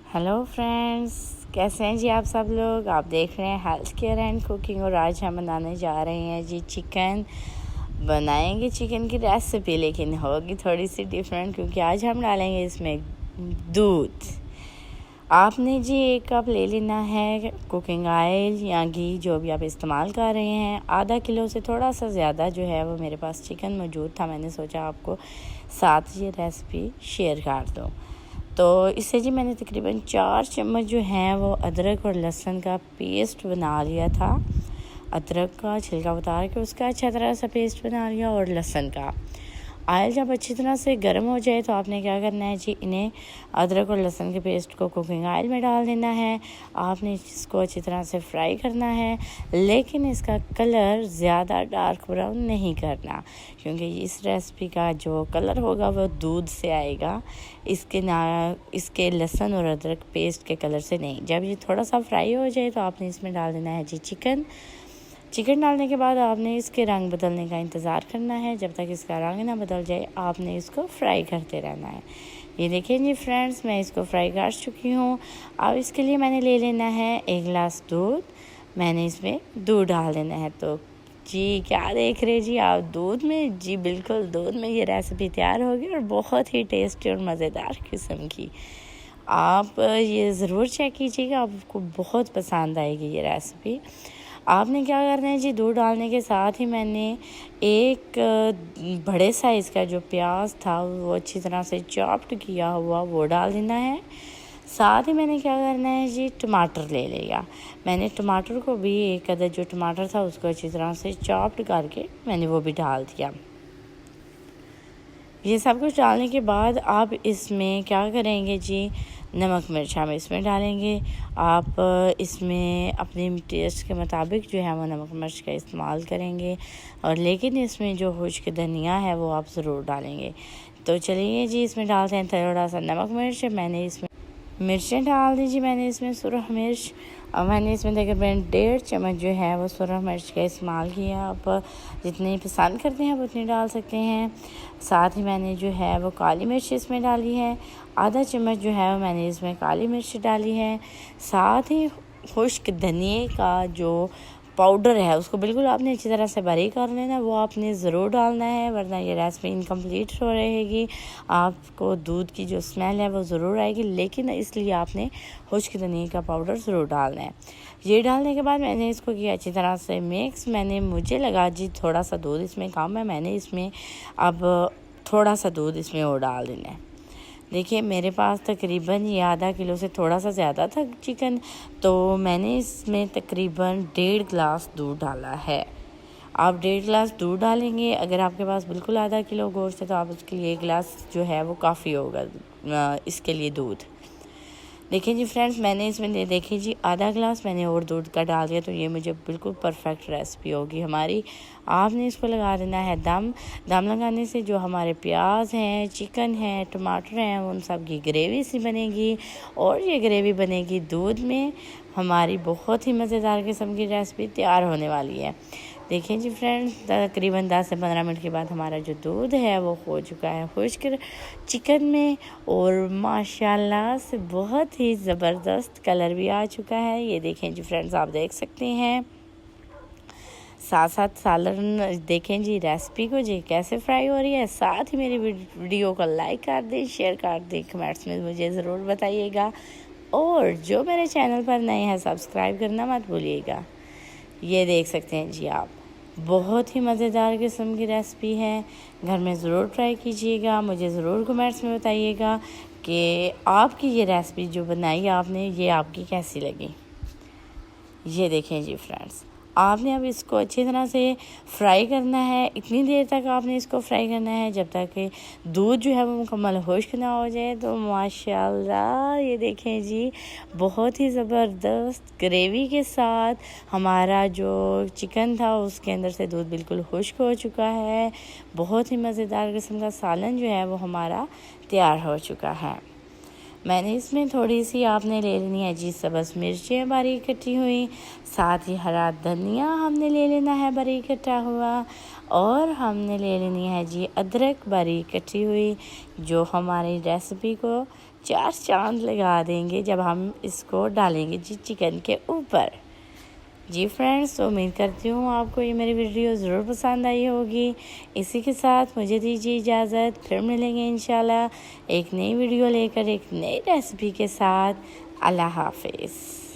Hello friends, कैसे हैं जी आप सब लोग। आप देख रहे हैं हेल्थ केयर एंड कुकिंग और आज हम बनाने जा रहे हैं जी चिकन। बनाएंगे चिकन की रेसिपी, लेकिन होगी थोड़ी सी डिफरेंट क्योंकि आज हम डालेंगे इसमें दूध। आपने जी 1 कप ले लेना है कुकिंग ऑयल या घी, जो भी आप इस्तेमाल कर रहे हैं। आधा किलो से थोड़ा सा ज़्यादा जो है वो मेरे पास चिकन मौजूद था। मैंने सोचा आपको साथ ये रेसिपी शेयर कर दूँ। तो इससे जी मैंने तकरीबन 4 चम्मच जो हैं वो अदरक और लहसुन का पेस्ट बना लिया था। अदरक का छिलका उतार के उसका अच्छा तरह सा पेस्ट बना लिया और लहसुन का। ऑयल जब अच्छी तरह से गर्म हो जाए तो आपने क्या करना है जी, इन्हें अदरक और लहसुन के पेस्ट को कुकिंग ऑयल में डाल देना है। आपने इसको अच्छी तरह से फ्राई करना है, लेकिन इसका कलर ज़्यादा डार्क ब्राउन नहीं करना, क्योंकि इस रेसिपी का जो कलर होगा वो दूध से आएगा, इसके लहसुन और अदरक पेस्ट के कलर से नहीं। जब ये थोड़ा सा फ्राई हो जाए तो आपने इसमें डाल देना है जी चिकन डालने के बाद आपने इसके रंग बदलने का इंतज़ार करना है। जब तक इसका रंग ना बदल जाए आपने इसको फ्राई करते रहना है। ये देखिए जी फ्रेंड्स, मैं इसको फ्राई कर चुकी हूँ। अब इसके लिए मैंने ले लेना है 1 गिलास दूध। मैंने इसमें दूध डाल देना है। तो जी क्या देख रहे जी आप, दूध में, जी बिल्कुल दूध में ये रेसिपी तैयार होगी और बहुत ही टेस्टी और मज़ेदार किस्म की। आप ये ज़रूर चेक कीजिएगा, आपको बहुत पसंद आएगी ये रेसिपी। आपने क्या करना है जी, दूध डालने के साथ ही मैंने एक बड़े साइज़ का जो प्याज था वो अच्छी तरह से चॉप्ड किया हुआ वो डाल देना है। साथ ही मैंने क्या करना है जी, टमाटर ले लिया। मैंने टमाटर को भी, एक अदद जो टमाटर था उसको अच्छी तरह से चॉप्ड करके मैंने वो भी डाल दिया। ये सब कुछ डालने के बाद आप इसमें क्या करेंगे जी, नमक मिर्च हम इसमें डालेंगे। आप इसमें अपने टेस्ट के मुताबिक जो है वो नमक मिर्च का इस्तेमाल करेंगे, और लेकिन इसमें जो खुश्क धनिया है वो आप ज़रूर डालेंगे। तो चलिए जी, इसमें डालते हैं थोड़ा सा नमक मिर्च। मैंने इसमें मिर्चें डाल दीजिए। मैंने इसमें सुरख मिर्च, और मैंने इसमें तकरीबन 1.5 चम्मच जो है वो सुरख मिर्च का इस्तेमाल किया। आप जितनी पसंद करते हैं वो उतनी डाल सकते हैं। साथ ही मैंने जो है वो काली मिर्च इसमें डाली है। आधा चम्मच जो है वो मैंने इसमें काली मिर्च डाली है। साथ ही खुश्क धनिए का जो पाउडर है उसको बिल्कुल आपने अच्छी तरह से बारीक कर लेना, वो आपने ज़रूर डालना है, वरना ये रेसिपी इनकम्प्लीट हो रहेगी। आपको दूध की जो स्मेल है वो ज़रूर आएगी, लेकिन इसलिए आपने खुश्क धनिया का पाउडर ज़रूर डालना है। ये डालने के बाद मैंने इसको किया अच्छी तरह से मिक्स। मुझे लगा जी थोड़ा सा दूध इसमें कम है, मैंने इसमें अब थोड़ा सा दूध इसमें और डाल देना है। देखिए मेरे पास तकरीबन ये आधा किलो से थोड़ा सा ज़्यादा था चिकन, तो मैंने इसमें तकरीबन 1.5 गिलास दूध डाला है। आप 1.5 गिलास दूध डालेंगे। अगर आपके पास बिल्कुल आधा किलो गोश्त है तो आप उसके लिए 1 गिलास जो है वो काफ़ी होगा इसके लिए दूध। देखिए जी फ्रेंड्स, मैंने इसमें देखिए जी आधा गिलास मैंने और दूध का डाल दिया, तो ये मुझे बिल्कुल परफेक्ट रेसिपी होगी हमारी। आपने इसको लगा देना है दम लगाने से जो हमारे प्याज हैं, चिकन है, टमाटर हैं, उन सब की ग्रेवी सी बनेगी, और ये ग्रेवी बनेगी दूध में। हमारी बहुत ही मज़ेदार किस्म की रेसिपी तैयार होने वाली है। देखिए जी फ्रेंड्स, तकरीबन 10 से 15 मिनट के बाद हमारा जो दूध है वो हो चुका है खुश्क चिकन में, और माशाल्लाह से बहुत ही ज़बरदस्त कलर भी आ चुका है। ये देखें जी फ्रेंड्स, आप देख सकते हैं। साथ साथ सालन देखें जी रेसिपी को जी कैसे फ्राई हो रही है। साथ ही मेरी वीडियो को लाइक कर दें, शेयर कर दें, कमेंट्स में मुझे ज़रूर बताइएगा, और जो मेरे चैनल पर नए हैं सब्सक्राइब करना मत भूलिएगा। ये देख सकते हैं जी आप, बहुत ही मज़ेदार किस्म की रेसिपी है। घर में ज़रूर ट्राई कीजिएगा। मुझे ज़रूर कमेंट्स में बताइएगा कि आपकी ये रेसिपी जो बनाई आपने, ये आपकी कैसी लगी। ये देखें जी फ्रेंड्स, आपने अब इसको अच्छी तरह से फ्राई करना है। इतनी देर तक आपने इसको फ्राई करना है जब तक कि दूध जो है वो मुकम्मल खुश्क ना हो जाए। तो माशाल्लाह ये देखें जी, बहुत ही ज़बरदस्त ग्रेवी के साथ हमारा जो चिकन था उसके अंदर से दूध बिल्कुल खुश्क हो चुका है। बहुत ही मज़ेदार किस्म का सालन जो है वो हमारा तैयार हो चुका है। मैंने इसमें थोड़ी सी आपने ले लेनी है जी सब्ज़ मिर्चें बारीक कटी हुई, साथ ही हरा धनिया हमने ले लेना है बारीक कटा हुआ, और हमने ले लेनी है जी अदरक बारीक कटी हुई, जो हमारी रेसिपी को 4 चांद लगा देंगे जब हम इसको डालेंगे जी चिकन के ऊपर। जी फ्रेंड्स, उम्मीद करती हूँ आपको ये मेरी वीडियो ज़रूर पसंद आई होगी। इसी के साथ मुझे दीजिए इजाज़त, फिर मिलेंगे इंशाल्लाह एक नई वीडियो लेकर एक नई रेसिपी के साथ। अल्लाह हाफिज़।